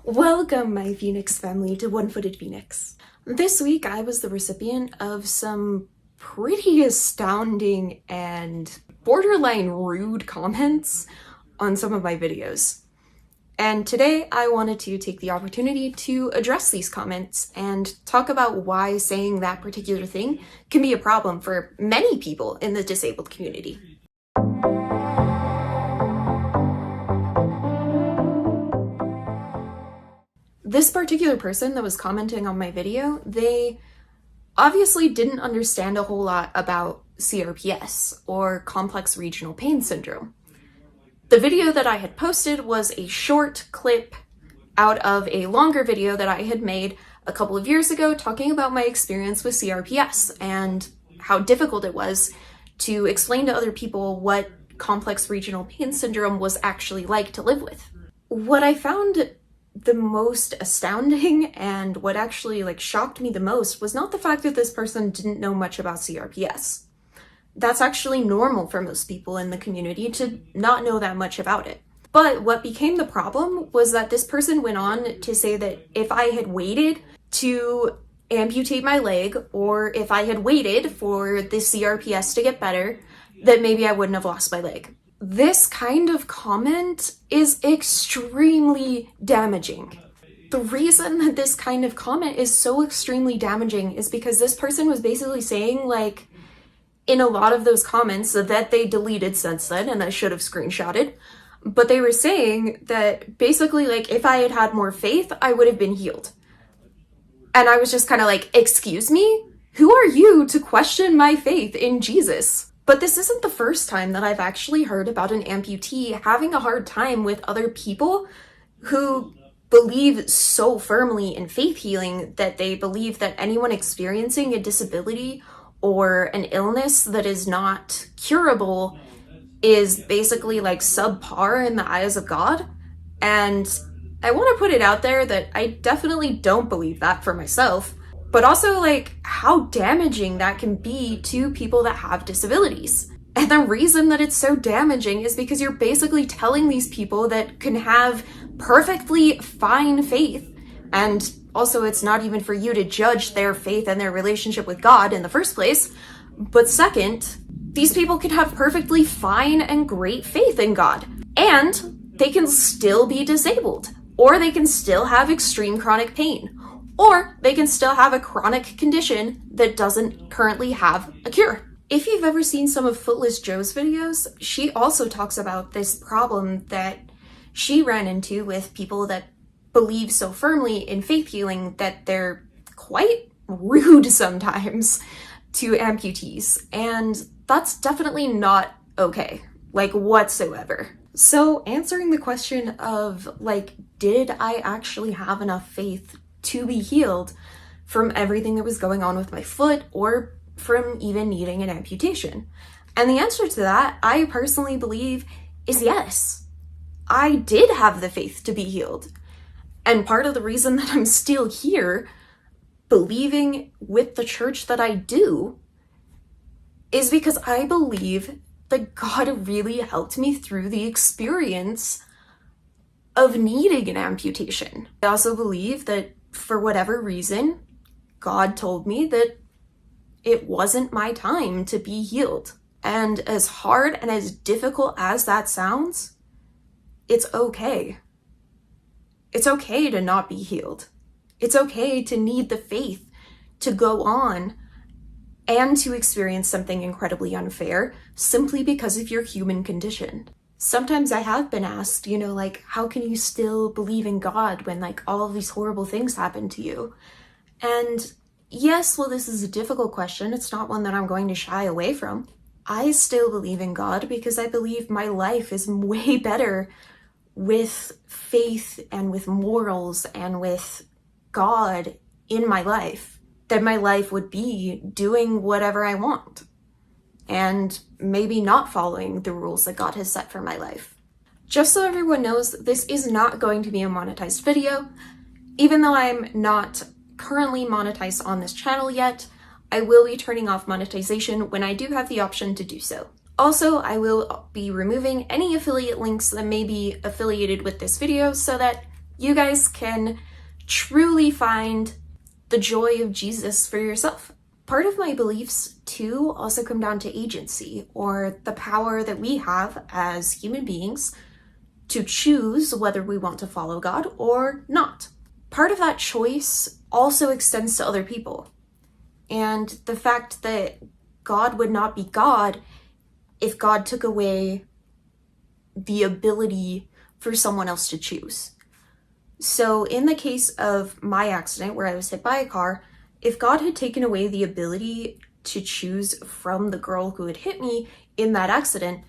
Welcome, my Phoenix family, to One-Footed Phoenix. This week I was the recipient of some pretty astounding and borderline rude comments on some of my videos. And today I wanted to take the opportunity to address these comments and talk about why saying that particular thing can be a problem for many people in the disabled community. This particular person that was commenting on my video, they obviously didn't understand a whole lot about CRPS, or complex regional pain syndrome. The video that I had posted was a short clip out of a longer video that I had made a couple of years ago talking about my experience with CRPS and how difficult it was to explain to other people what complex regional pain syndrome was actually like to live with. What I found the most astounding and what actually shocked me the most was not the fact that this person didn't know much about CRPS. That's actually normal for most people in the community to not know that much about it. But what became the problem was that this person went on to say that if I had waited to amputate my leg, or if I had waited for the CRPS to get better, that maybe I wouldn't have lost my leg. This kind of comment is extremely damaging. The reason that this kind of comment is so extremely damaging is because this person was basically saying, in a lot of those comments that they deleted since then, and I should have screenshotted, but they were saying that basically, if I had had more faith, I would have been healed. And I was just kind of excuse me? Who are you to question my faith in Jesus? But this isn't the first time that I've actually heard about an amputee having a hard time with other people who believe so firmly in faith healing that they believe that anyone experiencing a disability or an illness that is not curable is basically subpar in the eyes of God. And I want to put it out there that I definitely don't believe that for myself. But also, how damaging that can be to people that have disabilities. And the reason that it's so damaging is because you're basically telling these people that can have perfectly fine faith, and also it's not even for you to judge their faith and their relationship with God in the first place, but second, these people can have perfectly fine and great faith in God, and they can still be disabled, or they can still have extreme chronic pain, or they can still have a chronic condition that doesn't currently have a cure. If you've ever seen some of Footless Joe's videos, she also talks about this problem that she ran into with people that believe so firmly in faith healing that they're quite rude sometimes to amputees. And that's definitely not okay, whatsoever. So answering the question of, did I actually have enough faith to be healed from everything that was going on with my foot, or from even needing an amputation? And the answer to that, I personally believe, is yes. I did have the faith to be healed. And part of the reason that I'm still here, believing with the church that I do, is because I believe that God really helped me through the experience of needing an amputation. I also believe that for whatever reason, God told me that it wasn't my time to be healed. And as hard and as difficult as that sounds, it's okay. It's okay to not be healed. It's okay to need the faith to go on and to experience something incredibly unfair simply because of your human condition. Sometimes I have been asked, how can you still believe in God when all of these horrible things happen to you? And yes, well, this is a difficult question. It's not one that I'm going to shy away from. I still believe in God because I believe my life is way better with faith and with morals and with God in my life than my life would be doing whatever I want and maybe not following the rules that God has set for my life. Just so everyone knows, this is not going to be a monetized video. Even though I'm not currently monetized on this channel yet, I will be turning off monetization when I do have the option to do so. Also, I will be removing any affiliate links that may be affiliated with this video so that You guys can truly find the joy of Jesus for yourself. Part of my beliefs too also come down to agency, or the power that we have as human beings to choose whether we want to follow God or not. Part of that choice also extends to other people. And the fact that God would not be God if God took away the ability for someone else to choose. So in the case of my accident where I was hit by a car, if God had taken away the ability to choose from the girl who had hit me in that accident,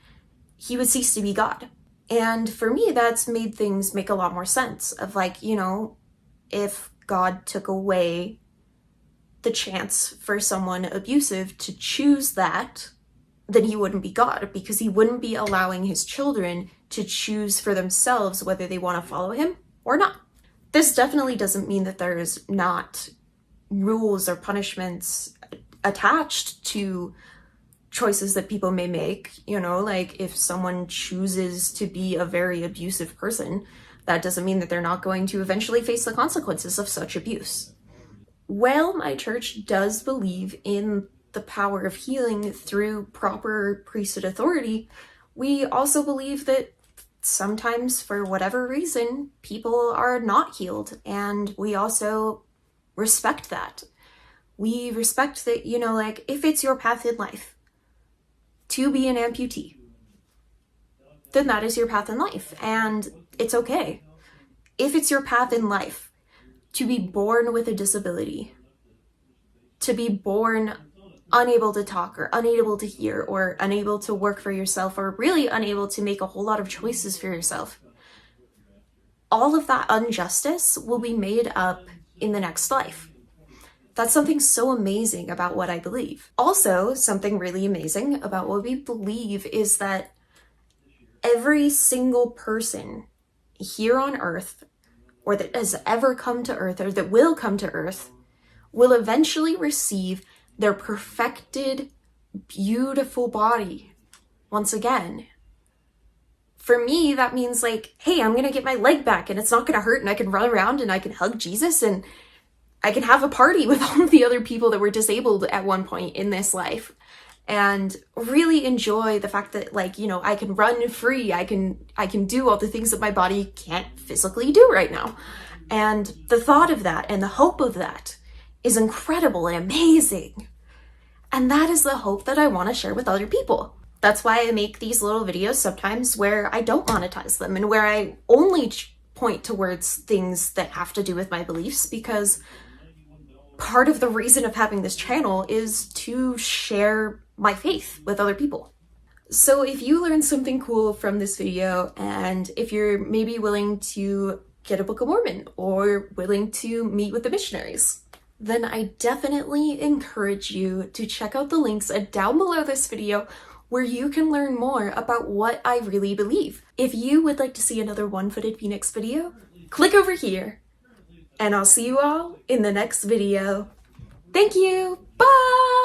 he would cease to be God. And for me, that's made things make a lot more sense of like, you know, if God took away the chance for someone abusive to choose that, then he wouldn't be God, because he wouldn't be allowing his children to choose for themselves whether they want to follow him or not. This definitely doesn't mean that there's not rules or punishments attached to choices that people may make. You know, like if someone chooses to be a very abusive person, that doesn't mean that they're not going to eventually face the consequences of such abuse. While my church does believe in the power of healing through proper priesthood authority, we also believe that sometimes, for whatever reason, people are not healed, and we also respect that. We respect that, you know, like, if it's your path in life to be an amputee, then that is your path in life, and it's okay. If it's your path in life to be born with a disability, to be born unable to talk or unable to hear or unable to work for yourself or really unable to make a whole lot of choices for yourself, all of that injustice will be made up in the next life. That's something so amazing about what I believe. Also, something really amazing about what we believe is that every single person here on earth, or that has ever come to earth, or that will come to earth, will eventually receive their perfected, beautiful body once again. For me, that means like, hey, I'm gonna get my leg back and it's not gonna hurt and I can run around and I can hug Jesus and I can have a party with all of the other people that were disabled at one point in this life and really enjoy the fact that, like, you know, I can run free, I can do all the things that my body can't physically do right now. And the thought of that and the hope of that is incredible and amazing. And that is the hope that I want to share with other people. That's why I make these little videos sometimes where I don't monetize them and where I only point towards things that have to do with my beliefs, because part of the reason of having this channel is to share my faith with other people. So if you learned something cool from this video, and if you're maybe willing to get a Book of Mormon or willing to meet with the missionaries, then I definitely encourage you to check out the links down below this video where you can learn more about what I really believe. If you would like to see another One-Footed Phoenix video, click over here, and I'll see you all in the next video. Thank you, bye!